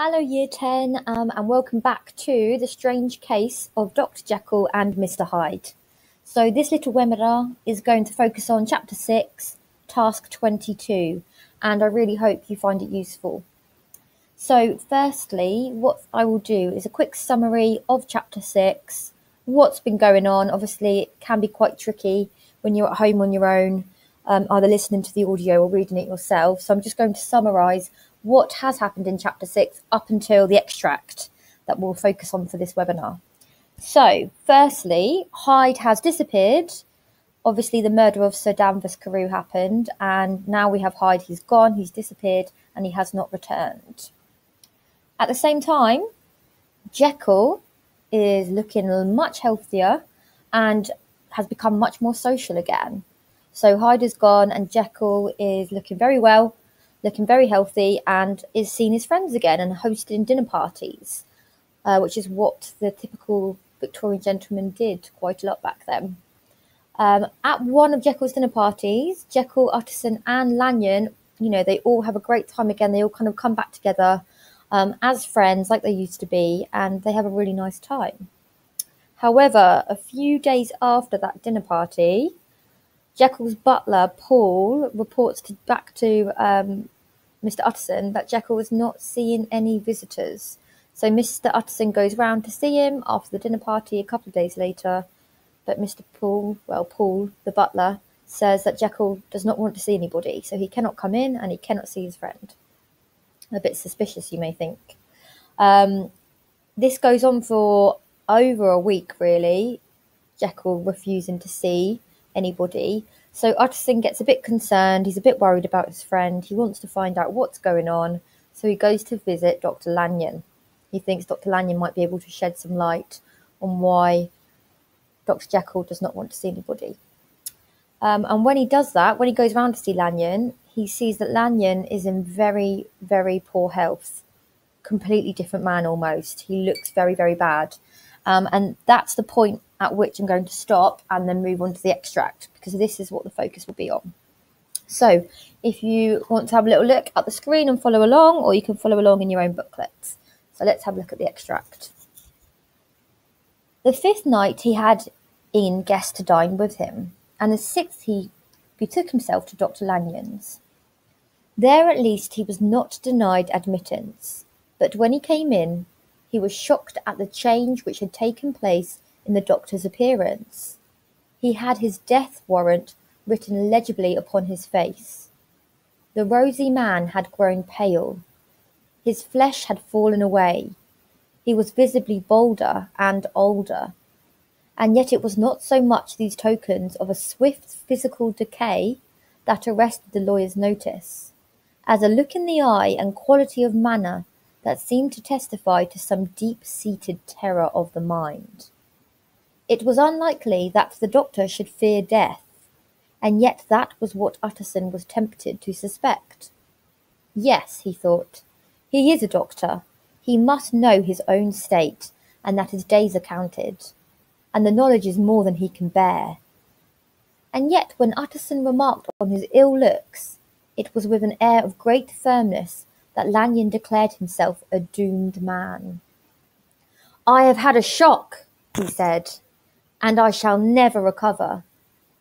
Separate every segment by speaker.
Speaker 1: Hello Year 10 and welcome back to the strange case of Dr. Jekyll and Mr. Hyde. So this little webinar is going to focus on Chapter 6, Task 22, and I really hope you find it useful. So firstly, what I will do is a quick summary of Chapter 6, what's been going on. Obviously, it can be quite tricky when you're at home on your own, either listening to the audio or reading it yourself. So I'm just going to summarise what has happened in Chapter 6 up until the extract that we'll focus on for this webinar. So, firstly, Hyde has disappeared. Obviously, the murder of Sir Danvers Carew happened, and now we have Hyde. He's gone, he's disappeared, and he has not returned. At the same time, Jekyll is looking much healthier and has become much more social again. So Hyde is gone, and Jekyll is looking very well, looking very healthy, and is seeing his friends again and hosting dinner parties, which is what the typical Victorian gentleman did quite a lot back then. At one of Jekyll's dinner parties, Jekyll, Utterson and Lanyon, they all have a great time again. They all kind of come back together as friends like they used to be, and they have a really nice time. However, a few days after that dinner party, Jekyll's butler, Paul, reports back to Mr. Utterson that Jekyll was not seeing any visitors. So Mr. Utterson goes round to see him after the dinner party a couple of days later, but Paul, the butler, says that Jekyll does not want to see anybody, so he cannot come in and he cannot see his friend. A bit suspicious, you may think. This goes on for over a week, really, Jekyll refusing to see anybody. So Utterson gets a bit concerned. He's a bit worried about his friend. He wants to find out what's going on. So he goes to visit Dr. Lanyon. He thinks Dr. Lanyon might be able to shed some light on why Dr. Jekyll does not want to see anybody. And when he does that, when he goes round to see Lanyon, he sees that Lanyon is in very, very poor health. Completely different man almost. He looks very, very bad. And that's the point at which I'm going to stop and then move on to the extract, because this is what the focus will be on. So if you want to have a little look at the screen and follow along, or you can follow along in your own booklets. So let's have a look at the extract. The fifth night he had in guests to dine with him, and the sixth he betook himself to Dr. Lanyon's. There at least he was not denied admittance, but when he came in, he was shocked at the change which had taken place in the doctor's appearance. He had his death warrant written legibly upon his face. The rosy man had grown pale. His flesh had fallen away. He was visibly bolder and older. And yet it was not so much these tokens of a swift physical decay that arrested the lawyer's notice, as a look in the eye and quality of manner that seemed to testify to some deep-seated terror of the mind. It was unlikely that the doctor should fear death, and yet that was what Utterson was tempted to suspect. Yes, he thought, he is a doctor. He must know his own state, and that his days are counted, and the knowledge is more than he can bear. And yet when Utterson remarked on his ill looks, it was with an air of great firmness that Lanyon declared himself a doomed man. "I have had a shock," he said, "and I shall never recover.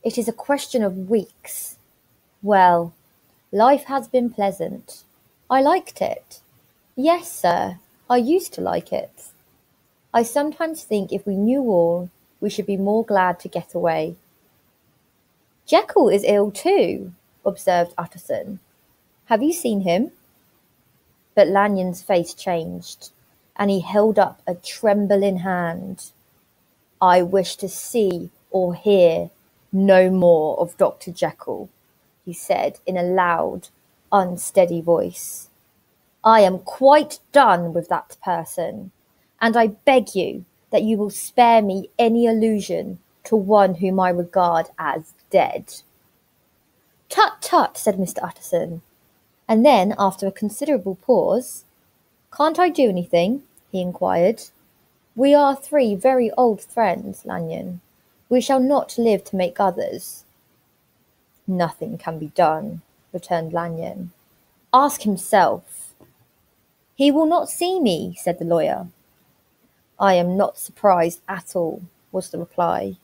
Speaker 1: It is a question of weeks. Well, life has been pleasant. I liked it. Yes, sir, I used to like it. I sometimes think if we knew all, we should be more glad to get away." "Jekyll is ill too," observed Utterson. "Have you seen him?" But Lanyon's face changed, and he held up a trembling hand. "I wish to see or hear no more of Dr. Jekyll," he said in a loud, unsteady voice. "I am quite done with that person, and I beg you that you will spare me any allusion to one whom I regard as dead." "Tut, tut," said Mr. Utterson. And then, after a considerable pause, "Can't I do anything?" he inquired. "We are three very old friends, Lanyon. We shall not live to make others." "Nothing can be done," returned Lanyon. "Ask himself." "He will not see me," said the lawyer. "I am not surprised at all," was the reply.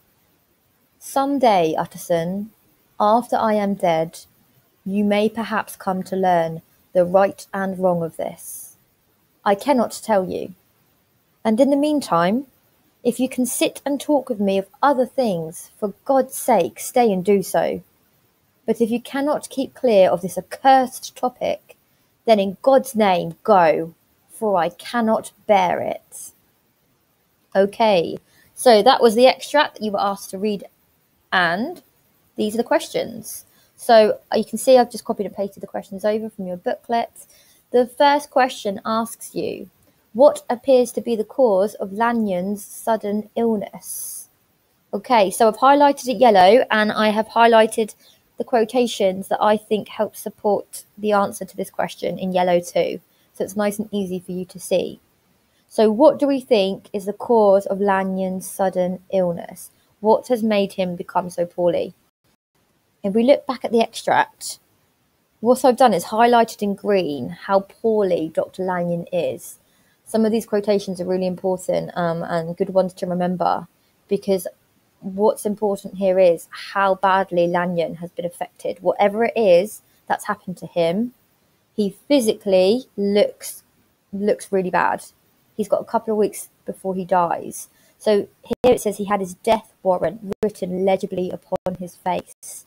Speaker 1: "Some day, Utterson, after I am dead, you may perhaps come to learn the right and wrong of this. I cannot tell you. And in the meantime, if you can sit and talk with me of other things, for God's sake, stay and do so. But if you cannot keep clear of this accursed topic, then in God's name go, for I cannot bear it." Okay, so that was the extract that you were asked to read, and these are the questions. So you can see I've just copied and pasted the questions over from your booklet. The first question asks you, what appears to be the cause of Lanyon's sudden illness? Okay, so I've highlighted it yellow, and I have highlighted the quotations that I think help support the answer to this question in yellow too. So it's nice and easy for you to see. So what do we think is the cause of Lanyon's sudden illness? What has made him become so poorly? If we look back at the extract, what I've done is highlighted in green how poorly Dr. Lanyon is. Some of these quotations are really important and good ones to remember, because what's important here is how badly Lanyon has been affected. Whatever it is that's happened to him, he physically looks really bad. He's got a couple of weeks before he dies. So here it says he had his death warrant written legibly upon his face.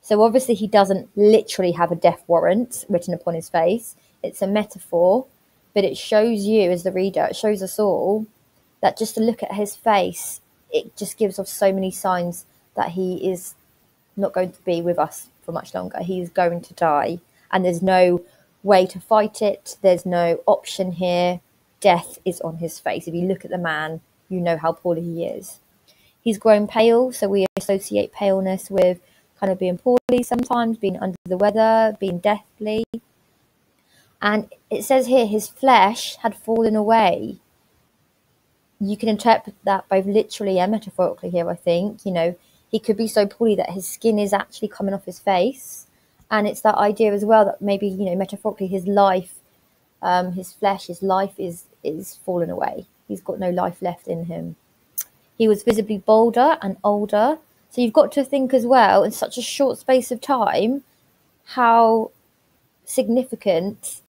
Speaker 1: So obviously he doesn't literally have a death warrant written upon his face. It's a metaphor, but it shows you as the reader, it shows us all that just to look at his face, it just gives off so many signs that he is not going to be with us for much longer. He's going to die, and there's no way to fight it. There's no option here. Death is on his face. If you look at the man, you know how poorly he is. He's grown pale, so we associate paleness with kind of being poorly sometimes, being under the weather, being deathly. And it says here his flesh had fallen away. You can interpret that both literally and metaphorically here, I think. You know, he could be so poorly that his skin is actually coming off his face. And it's that idea as well that maybe, you know, metaphorically his life, his flesh, his life is fallen away. He's got no life left in him. He was visibly bolder and older. So you've got to think as well, in such a short space of time, how significant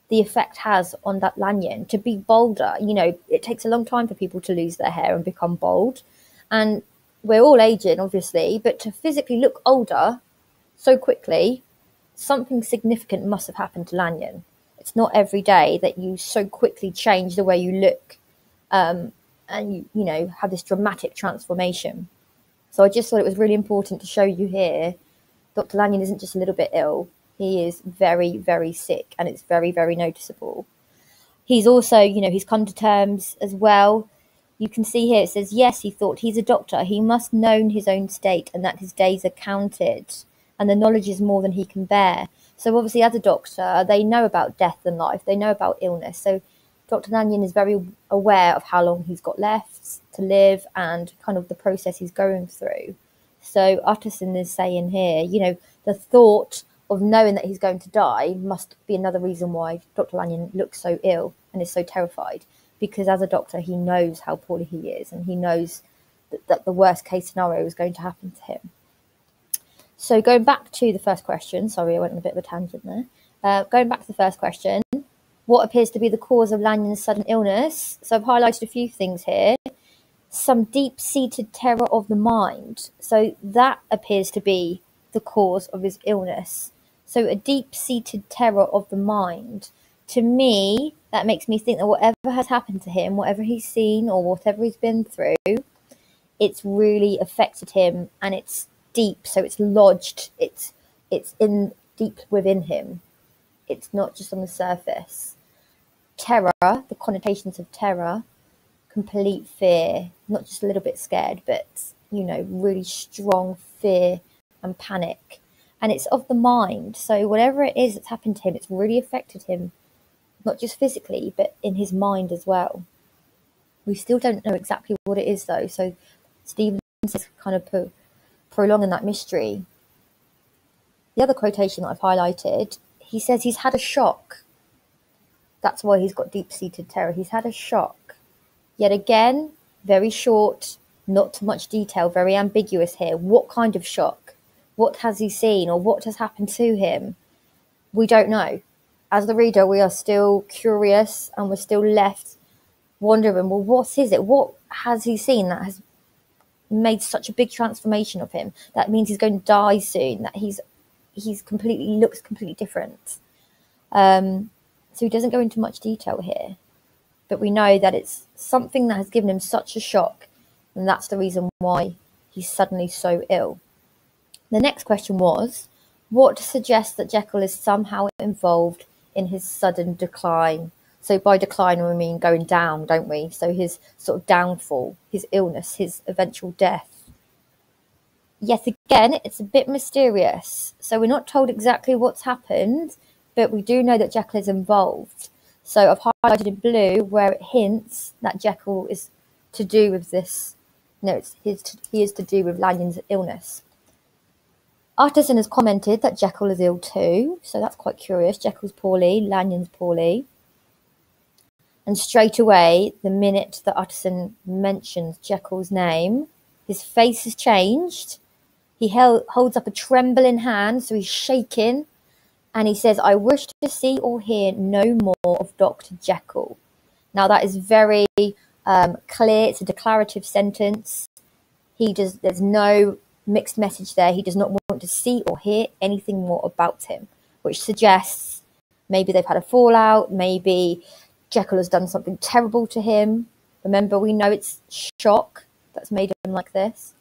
Speaker 1: the effect has on that Lanyon. To be bolder, you know, it takes a long time for people to lose their hair and become bald. And we're all aging, obviously, but to physically look older so quickly, something significant must have happened to Lanyon. It's not every day that you so quickly change the way you look and you know, have this dramatic transformation. So I just thought it was really important to show you here, Dr. Lanyon isn't just a little bit ill. He is very, very sick, and it's very, very noticeable. He's also, you know, he's come to terms as well. You can see here, it says, yes, he thought, he's a doctor. He must know his own state and that his days are counted, and the knowledge is more than he can bear. So obviously as a doctor, they know about death and life. They know about illness. So Dr. Lanyon is very aware of how long he's got left to live and kind of the process he's going through. So Utterson is saying here, you know, the thought of knowing that he's going to die must be another reason why Dr. Lanyon looks so ill and is so terrified, because as a doctor, he knows how poorly he is, and he knows that the worst case scenario is going to happen to him. So going back to the first question, sorry, I went on a bit of a tangent there. Going back to the first question, what appears to be the cause of Lanyon's sudden illness? So I've highlighted a few things here. Some deep-seated terror of the mind. So that appears to be the cause of his illness. So a deep-seated terror of the mind. To me, that makes me think that whatever has happened to him, whatever he's seen or whatever he's been through, it's really affected him, and it's deep, so it's lodged, it's in deep within him. It's not just on the surface. Terror, the connotations of terror, complete fear, not just a little bit scared, but, you know, really strong fear and panic. And it's of the mind. So whatever it is that's happened to him, it's really affected him, not just physically, but in his mind as well. We still don't know exactly what it is, though. So Stevens is kind of prolonging that mystery. The other quotation that I've highlighted, he says he's had a shock. That's why he's got deep-seated terror. He's had a shock. Yet again, very short, not too much detail, very ambiguous here. What kind of shock? What has he seen, or what has happened to him? We don't know. As the reader, we are still curious, and we're still left wondering, well, what is it? What has he seen that has made such a big transformation of him? That means he's going to die soon, that he's looks completely different. So he doesn't go into much detail here, but we know that it's something that has given him such a shock, and that's the reason why he's suddenly so ill. The next question was, what suggests that Jekyll is somehow involved in his sudden decline? So by decline, we mean going down, don't we? So his sort of downfall, his illness, his eventual death. Yet again, it's a bit mysterious. So we're not told exactly what's happened, but we do know that Jekyll is involved. So I've highlighted in blue where it hints that Jekyll is to do with this. No, he is to do with Lanyon's illness. Utterson has commented that Jekyll is ill too, so that's quite curious. Jekyll's poorly, Lanyon's poorly. And straight away, the minute that Utterson mentions Jekyll's name, his face has changed. He holds up a trembling hand, so he's shaking, and he says, "I wish to see or hear no more of Dr. Jekyll." Now that is very clear. It's a declarative sentence. There's no mixed message there. He does not want to see or hear anything more about him, which suggests maybe they've had a fallout, maybe Jekyll has done something terrible to him. Remember, we know it's shock that's made him like this.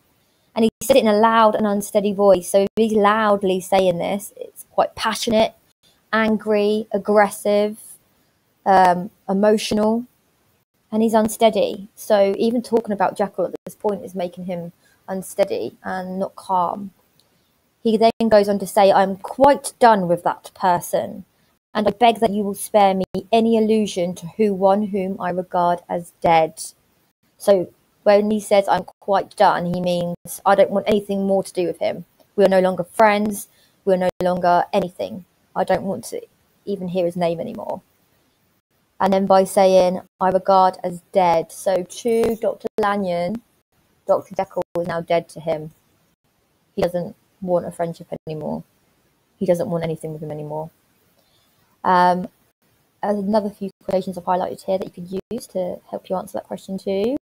Speaker 1: And he said it in a loud and unsteady voice. So if he's loudly saying this, it's quite passionate, angry, aggressive, emotional, and he's unsteady. So even talking about Jekyll at this point is making him unsteady and not calm. He then goes on to say, "I'm quite done with that person, and I beg that you will spare me any allusion to one whom I regard as dead." So when he says "I'm quite done," he means I don't want anything more to do with him. We are no longer friends. We are no longer anything. I don't want to even hear his name anymore. And then by saying "I regard as dead," so to Dr. Lanyon, Dr. Jekyll is now dead to him. He doesn't want a friendship anymore. He doesn't want anything with him anymore. Another few quotations I've highlighted here that you could use to help you answer that question too.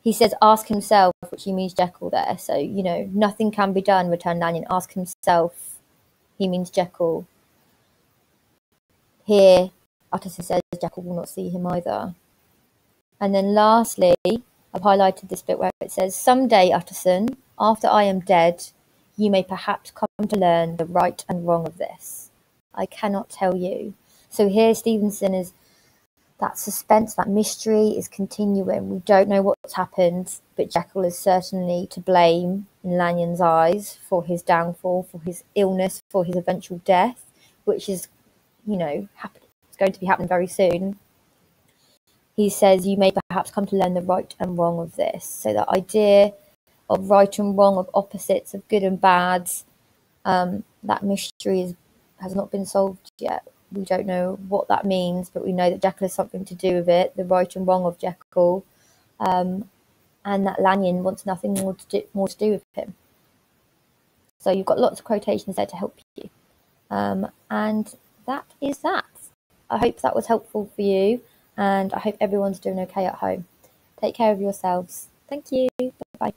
Speaker 1: He says, "Ask himself," which he means Jekyll there. So, "Nothing can be done," returned Lanyon. "Ask himself," he means Jekyll. Here, Utterson says Jekyll will not see him either. And then lastly, I've highlighted this bit where it says, "Someday, Utterson, after I am dead, you may perhaps come to learn the right and wrong of this. I cannot tell you." So here Stevenson is, that suspense, that mystery is continuing. We don't know what's happened, but Jekyll is certainly to blame in Lanyon's eyes for his downfall, for his illness, for his eventual death, which is, it's going to be happening very soon. He says, "You may perhaps come to learn the right and wrong of this." So the idea of right and wrong, of opposites, of good and bad, that mystery has not been solved yet. We don't know what that means, but we know that Jekyll has something to do with it, the right and wrong of Jekyll, and that Lanyon wants nothing more to do with him. So you've got lots of quotations there to help you. And that is that. I hope that was helpful for you, and I hope everyone's doing okay at home. Take care of yourselves. Thank you. Bye-bye.